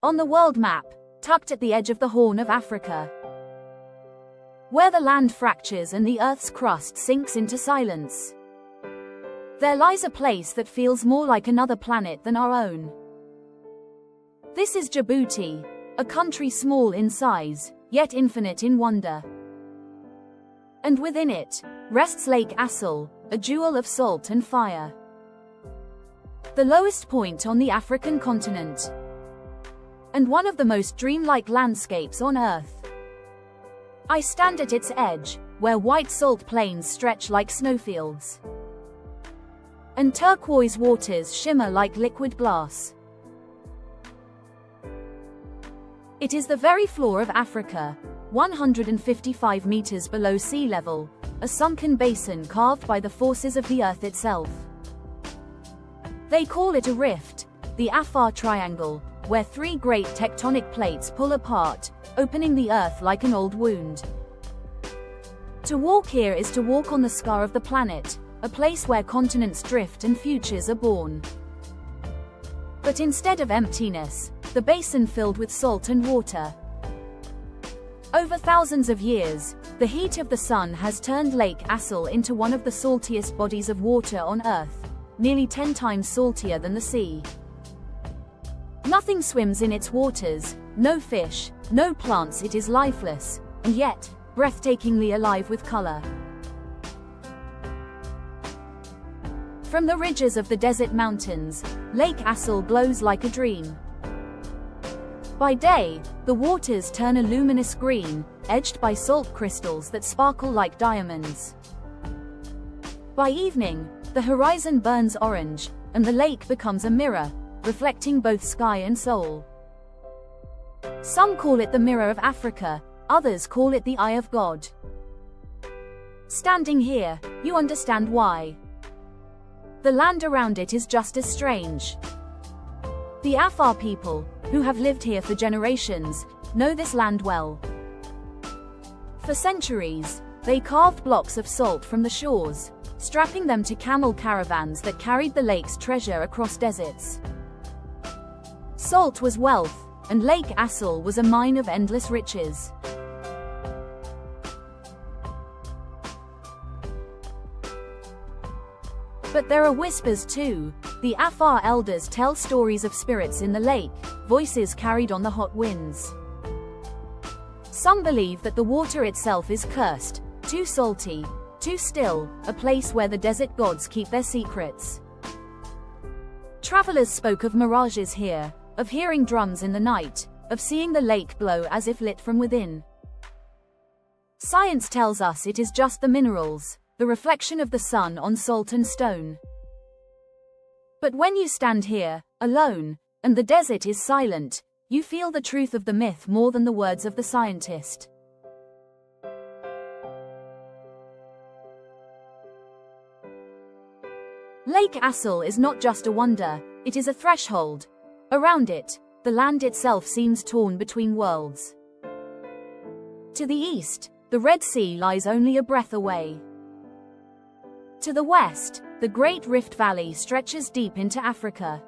on the world map, tucked at the edge of the Horn of Africa, where the land fractures and the Earth's crust sinks into silence, there lies a place that feels more like another planet than our own. This is Djibouti, a country small in size, yet infinite in wonder. And within it, rests Lake Assal, a jewel of salt and fire. The lowest point on the African continent, and one of the most dreamlike landscapes on Earth. I stand at its edge, where white salt plains stretch like snowfields, and turquoise waters shimmer like liquid glass. It is the very floor of Africa, 155 meters below sea level, a sunken basin carved by the forces of the Earth itself. They call it a rift, the Afar triangle, where three great tectonic plates pull apart, opening the Earth like an old wound. To walk here is to walk on the scar of the planet, a place where continents drift and futures are born. But instead of emptiness, the basin filled with salt and water. Over thousands of years, the heat of the sun has turned Lake Assal into one of the saltiest bodies of water on Earth, nearly 10 times saltier than the sea. Nothing swims in its waters, no fish, no plants. It is lifeless, and yet, breathtakingly alive with color. From the ridges of the desert mountains, Lake Assal glows like a dream. By day, the waters turn a luminous green, edged by salt crystals that sparkle like diamonds. By evening, the horizon burns orange, and the lake becomes a mirror, reflecting both sky and soul. Some call it the mirror of Africa, others call it the eye of God. Standing here, you understand why. The land around it is just as strange. The Afar people, who have lived here for generations, know this land well. For centuries, they carved blocks of salt from the shores, strapping them to camel caravans that carried the lake's treasure across deserts. Salt was wealth, and Lake Assal was a mine of endless riches. But there are whispers too. The Afar elders tell stories of spirits in the lake, voices carried on the hot winds. Some believe that the water itself is cursed, too salty, too still, a place where the desert gods keep their secrets. Travelers spoke of mirages here, of hearing drums in the night, of seeing the lake glow as if lit from within. Science tells us it is just the minerals, the reflection of the sun on salt and stone. But when you stand here, alone, and the desert is silent, you feel the truth of the myth more than the words of the scientist. Lake Assal is not just a wonder, it is a threshold. Around it, the land itself seems torn between worlds. To the east, the Red Sea lies only a breath away. To the west, the Great Rift Valley stretches deep into Africa.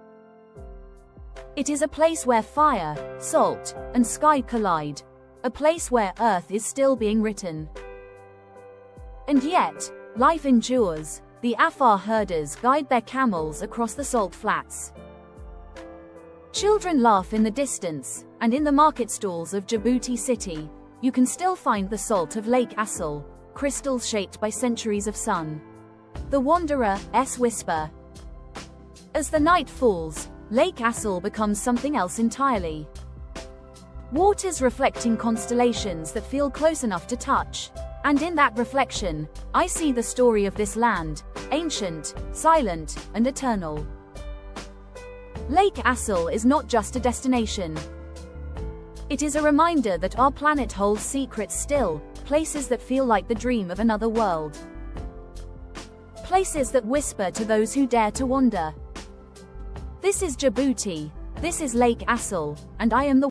It is a place where fire, salt, and sky collide, a place where Earth is still being written. And yet, life endures. The Afar herders guide their camels across the salt flats. Children laugh in the distance, and in the market stalls of Djibouti city, you can still find the salt of Lake Assal, crystals shaped by centuries of sun. The wanderer's whisper. As the night falls, Lake Assal becomes something else entirely. Waters reflecting constellations that feel close enough to touch. And in that reflection, I see the story of this land, ancient, silent, and eternal. Lake Assal is not just a destination. It is a reminder that our planet holds secrets still, places that feel like the dream of another world. Places that whisper to those who dare to wander. This is Djibouti, this is Lake Assal, and I am the